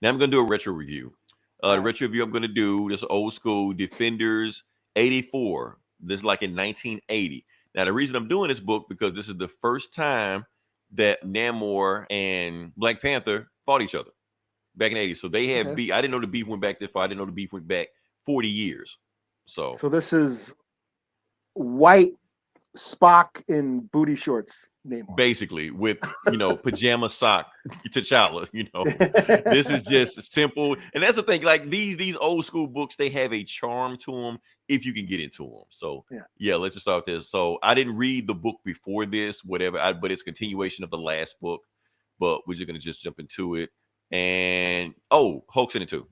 Now I'm going to do a retro review. All The right. retro review I'm going to do this old school Defenders 84. This is like in 1980. Now the reason I'm doing this book because this is the first time that Namor and Black Panther fought each other back in the 80s. So they had Okay. beef. I didn't know the beef went back this far. I didn't know the beef went back 40 years. So So this is white Spock in booty shorts, Namor. basically with pajama sock T'Challa. This is just simple, and that's the thing. Like these old school books, they have a charm to them if you can get into them. So Yeah. yeah, let's just start with this. So I didn't read the book before this, whatever, but it's a continuation of the last book. But we're just gonna just jump into it. And Hulk's in it too.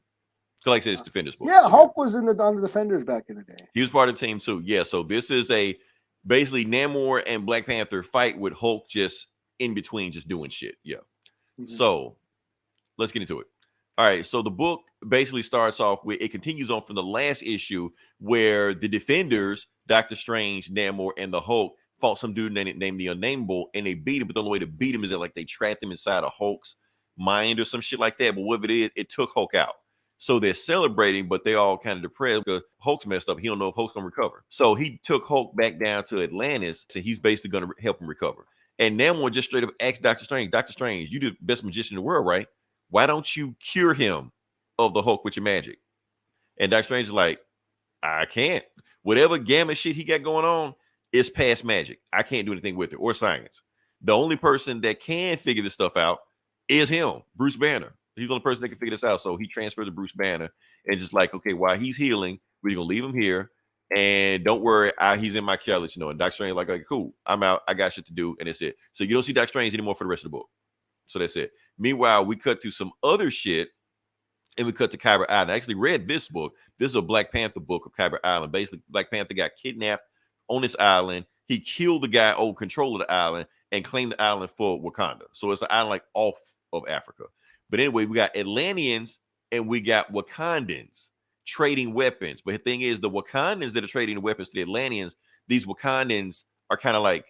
So like I said, it's Defenders book. Yeah, So yeah, Hulk was in the on the Defenders back in the day. he was part of the team too. Yeah, so this is a basically Namor and Black Panther fight with Hulk just in between, just doing shit. Yeah. Mm-hmm. So let's get into it. All right. So the book basically starts off with it continues on from the last issue where the Defenders, Doctor Strange, Namor, and the Hulk fought some dude named the Unnameable, and they beat him. But the only way to beat him is that like they trapped him inside of Hulk's mind or some shit like that. But whatever it is, it took Hulk out. So they're celebrating, but they all kind of depressed because Hulk's messed up. He don't know if Hulk's gonna recover. So he took Hulk back down to Atlantis, and he's basically gonna help him recover. And Namor just straight up asked Doctor Strange, you the best magician in the world, right? Why don't you cure him of the Hulk with your magic? And Doctor Strange is like, I can't. Whatever gamma shit he got going on is past magic. I can't do anything with it or science. The only person that can figure this stuff out is him, Bruce Banner. He's the only person that can figure this out. So he transferred to Bruce Banner and just like, okay, while he's healing, we're gonna leave him here. And don't worry, he's in my care, let you know. And Doctor Strange like, cool, I'm out. I got shit to do, and that's it. So you don't see Doctor Strange anymore for the rest of the book. So that's it. Meanwhile, we cut to some other shit and we cut to Kyber Island. I actually read this book. This is a Black Panther book of Kyber Island. Basically, Black Panther got kidnapped on this island. He killed the guy old control of the island and claimed the island for Wakanda. So it's an island like off of Africa. But anyway, we got Atlanteans and we got Wakandans trading weapons. But the thing is, the Wakandans that are trading the weapons to the Atlanteans, these Wakandans are kind of like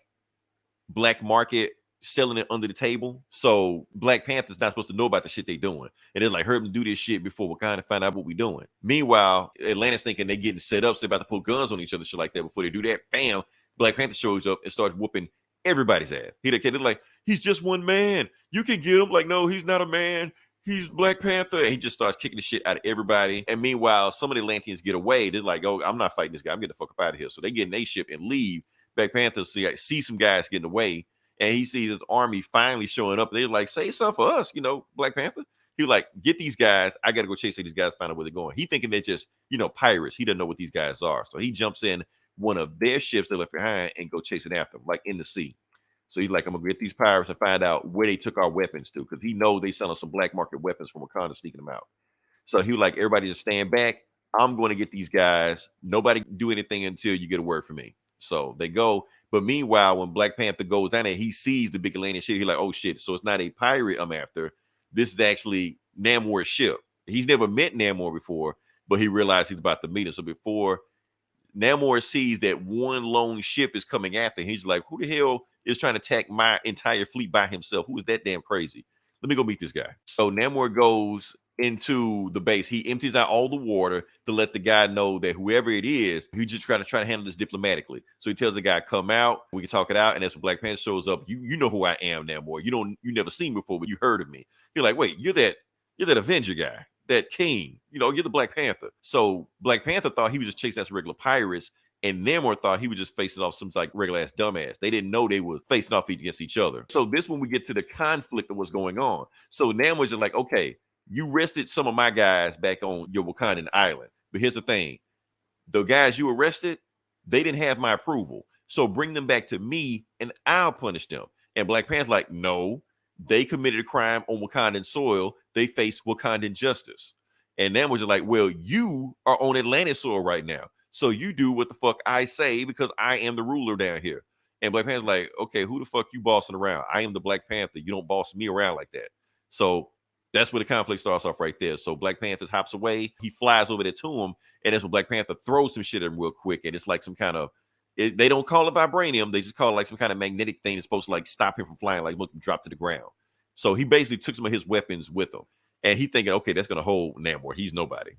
black market selling it under the table. So Black Panther's not supposed to know about the shit they doing. And they're like, hurt them do this shit before we kind of find out what we doing. Meanwhile, Atlanta's thinking they getting set up, so they're about to pull guns on each other, shit like that. Before they do that, bam, Black Panther shows up and starts whooping everybody's ass. They're like, he's just one man. You can get him. Like, no, he's not a man. He's Black Panther. And he just starts kicking the shit out of everybody. And meanwhile, some of the Atlanteans get away. They're like, oh, I'm not fighting this guy. I'm getting the fuck up out of here. So they get in their ship and leave. Black Panther see some guys getting away, and he sees his army finally showing up. They're like, say something for us, Black Panther. He like, get these guys. I got to go chase these guys, find out where they're going. He thinking they're just, pirates. He doesn't know what these guys are. So he jumps in one of their ships they left behind and go chasing after them, like in the sea. So he's like, I'm going to get these pirates and find out where they took our weapons to, because he knows they selling some black market weapons from Wakanda, sneaking them out. So he was like, everybody just stand back. I'm going to get these guys. Nobody do anything until you get a word from me. So they go. But meanwhile, when Black Panther goes down there, he sees the big Atlantean ship. He's like, oh shit. So it's not a pirate I'm after. This is actually Namor's ship. He's never met Namor before, but he realized he's about to meet him. So before Namor sees that one lone ship is coming after him, he's like, who the hell is trying to attack my entire fleet by himself? Who is that damn crazy? Let me go meet this guy. So Namor goes into the base. He empties out all the water to let the guy know that whoever it is, he's just trying to handle this diplomatically. So he tells the guy, come out, we can talk it out. And that's when Black Panther shows up. You know who I am, Namor. You never seen me before, but you heard of me. You're like, wait, you're that Avenger guy, that king. You're the Black Panther. So Black Panther thought he was just chasing after regular pirates, and Namor thought he was just facing off some like regular ass dumbass. They didn't know they were facing off against each other. So this when we get to the conflict of what's going on. So Namor's just like, okay, you arrested some of my guys back on your Wakandan island. But here's the thing. The guys you arrested, they didn't have my approval. So bring them back to me and I'll punish them. And Black Panther's like, no, they committed a crime on Wakandan soil. They face Wakandan justice. And Namor's just like, well, you are on Atlantis soil right now. So you do what the fuck I say because I am the ruler down here. And Black Panther's like, okay, who the fuck you bossing around? I am the Black Panther. You don't boss me around like that. So that's where the conflict starts off right there. So Black Panther hops away. He flies over there to him. And that's when Black Panther throws some shit at him real quick. And it's like some kind of, they don't call it vibranium. They just call it like some kind of magnetic thing that's supposed to like stop him from flying, like look him drop to the ground. So he basically took some of his weapons with him. And he thinking, okay, that's gonna hold Namor. He's nobody.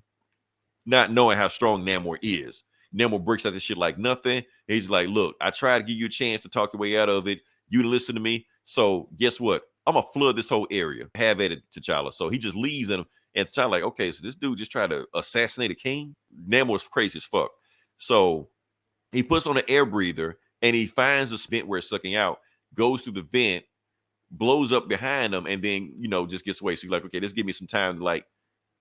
Not knowing how strong Namor is. Namor breaks out this shit like nothing. He's like, look, I tried to give you a chance to talk your way out of it. You didn't listen to me. So guess what? I'm gonna flood this whole area. Have at it, T'Challa. So he just leaves him, and T'Challa like, okay, so this dude just tried to assassinate a king. Namor's crazy as fuck. So he puts on an air breather and he finds a vent where it's sucking out, goes through the vent, blows up behind him, and then just gets away. So he's like, okay, this give me some time to like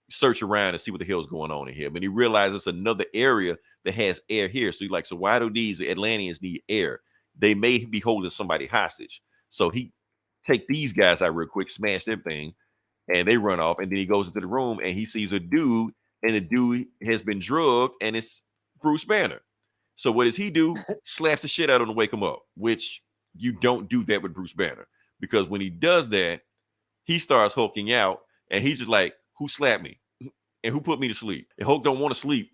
search around and see what the hell's going on in here. But he realizes another area that has air here. So he's like, so why do these Atlanteans need air? They may be holding somebody hostage. So he take these guys out real quick, smash their thing, and they run off. And then he goes into the room and he sees a dude, and the dude has been drugged, and it's Bruce Banner. So what does he do? Slaps the shit out of him to wake him up, which you don't do that with Bruce Banner, because when he does that, he starts hulking out, and he's just like, who slapped me? And who put me to sleep? And Hulk don't want to sleep.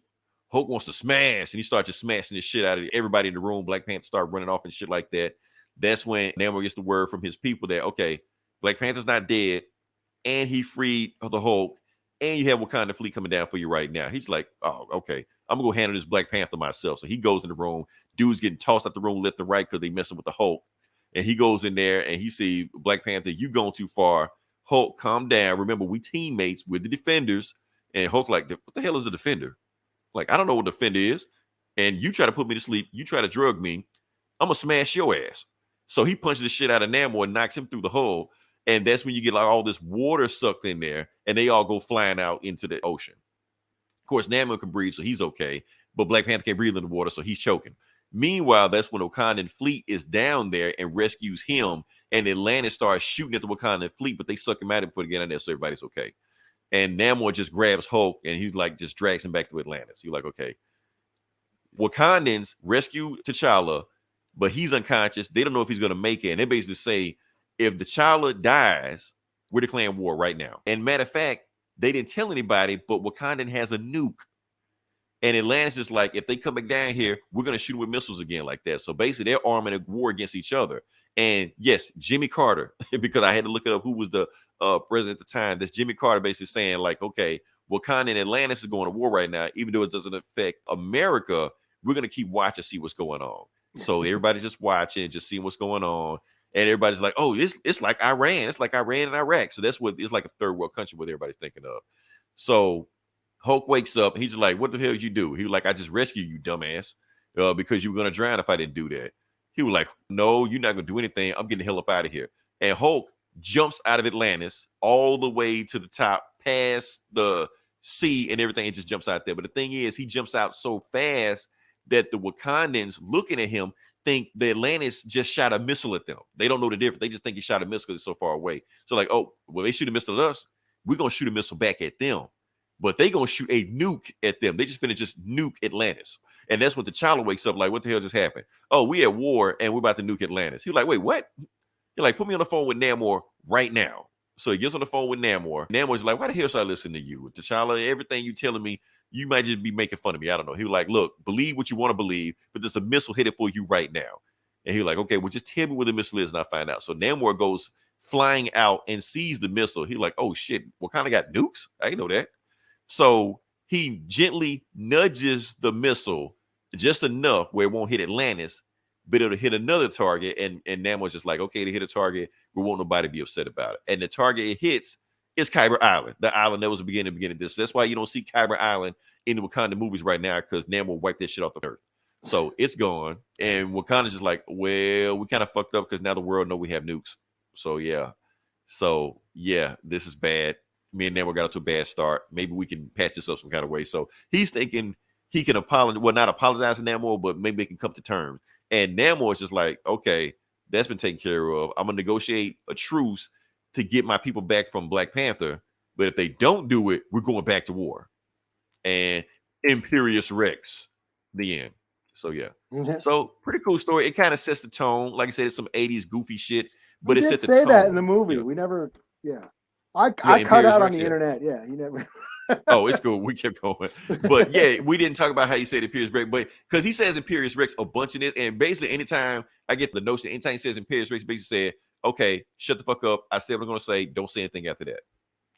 Hulk wants to smash, and he starts just smashing the shit out of everybody in the room. Black Panther start running off and shit like that. That's when Namor gets the word from his people that, okay, Black Panther's not dead, and he freed the Hulk, and you have Wakanda fleet coming down for you right now. He's like, oh, okay, I'm gonna go handle this Black Panther myself. So he goes in the room. Dude's getting tossed out the room left and right because they messing with the Hulk. And he goes in there and he sees Black Panther, you going too far. Hulk, calm down. Remember, we teammates with the Defenders. And Hulk like, what the hell is a Defender? Like, I don't know what Defender is. And you try to put me to sleep. You try to drug me. I'm going to smash your ass. So he punches the shit out of Namor and knocks him through the hole. And that's when you get like all this water sucked in there. And they all go flying out into the ocean. Of course, Namor can breathe, so he's okay. But Black Panther can't breathe in the water, so he's choking. Meanwhile, that's when Wakandan fleet is down there and rescues him. And Atlantis starts shooting at the Wakandan fleet, but they suck him out before they get in there, so everybody's okay. And Namor just grabs Hulk and he like just drags him back to Atlantis. You're like, okay. Wakandans rescue T'Challa, but he's unconscious. They don't know if he's going to make it. And they basically say, if T'Challa dies, we're declaring war right now. And matter of fact, they didn't tell anybody, but Wakandan has a nuke. And Atlantis is like, if they come back down here, we're going to shoot them with missiles again like that. So basically, they're arming a war against each other. And yes, Jimmy Carter, because I had to look it up who was the president at the time. That's Jimmy Carter basically saying like, okay, Wakanda and Atlantis is going to war right now. Even though it doesn't affect America, we're going to keep watching, see what's going on. So everybody's just watching, just seeing what's going on. And everybody's like, oh, it's like Iran. It's like Iran and Iraq. So that's what it's like, a third world country, what everybody's thinking of. So Hulk wakes up. He's like, what the hell did you do? He was like, I just rescued you, dumbass, because you were going to drown if I didn't do that. He was like, no, you're not going to do anything. I'm getting the hell up out of here. And Hulk jumps out of Atlantis all the way to the top, past the sea and everything, and just jumps out there. But the thing is, he jumps out so fast that the Wakandans looking at him think the Atlantis just shot a missile at them. They don't know the difference. They just think he shot a missile because it's so far away. So like, oh, well, they shoot a missile at us. We're going to shoot a missile back at them. But they going to shoot a nuke at them. They just finna just nuke Atlantis. And that's when T'Challa wakes up like, what the hell just happened? Oh, we at war and we're about to nuke Atlantis. He's like, wait, what? You're like, put me on the phone with Namor right now. So he gets on the phone with Namor. Namor's like, why the hell should I listen to you? T'Challa, everything you telling me, you might just be making fun of me. I don't know. He was like, look, believe what you want to believe, but there's a missile headed for you right now. And he's like, okay, well, just tell me where the missile is and I'll find out. So Namor goes flying out and sees the missile. He's like, oh shit, what kind of got nukes? I didn't know that. So he gently nudges the missile just enough where it won't hit Atlantis, but it'll hit another target. And Namor's just like, okay, to hit a target, we won't nobody be upset about it. And the target it hits is Kyber Island, the island that was the beginning of this. That's why you don't see Kyber Island in the Wakanda movies right now, because Namor wiped that shit off the earth. So it's gone. And Wakanda's just like, well, we kind of fucked up because now the world know we have nukes. So yeah. So yeah, this is bad. Me and Namor got off to a bad start. Maybe we can patch this up some kind of way. So he's thinking he can apologize. Well, not apologize to Namor, but maybe they can come to terms. And Namor is just like, okay, that's been taken care of. I'm going to negotiate a truce to get my people back from Black Panther. But if they don't do it, we're going back to war. And Imperious Rex, the end. So yeah. Mm-hmm. So pretty cool story. It kind of sets the tone. Like I said, it's some 80s goofy shit. But it sets the tone. We did say that in the movie. Yeah. We never, yeah. I cut out on the internet. Yeah, you never. Oh, it's cool. We kept going, but yeah, we didn't talk about how you said Imperious Rex, but because he says Imperious Rex a bunch in it, and basically anytime I get the notion, anytime he says Imperious Rex, basically said, "Okay, shut the fuck up. I said what I'm gonna say. Don't say anything after that."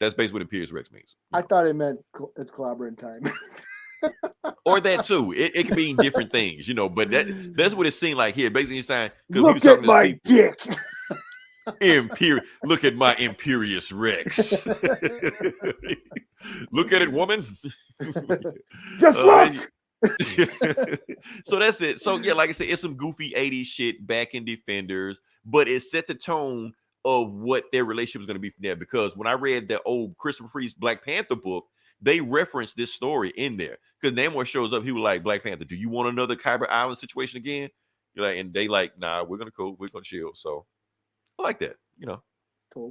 That's basically what Imperious Rex means. I thought it meant it's clobbering time. Or that too. It can mean different things, but that's what it seemed like here. Basically, he's saying, because he was Look talking at to his my people. dick. Look at my Imperious Rex. Look at it, woman. Just look. So that's it. So yeah, like I said, it's some goofy 80s shit back in Defenders, but it set the tone of what their relationship was going to be from there. Because when I read the old Christopher Priest Black Panther book, they referenced this story in there. Because Namor shows up, he was like, Black Panther, do you want another Kyber Island situation again? You're like, and they like, nah, we're gonna chill. So I like that,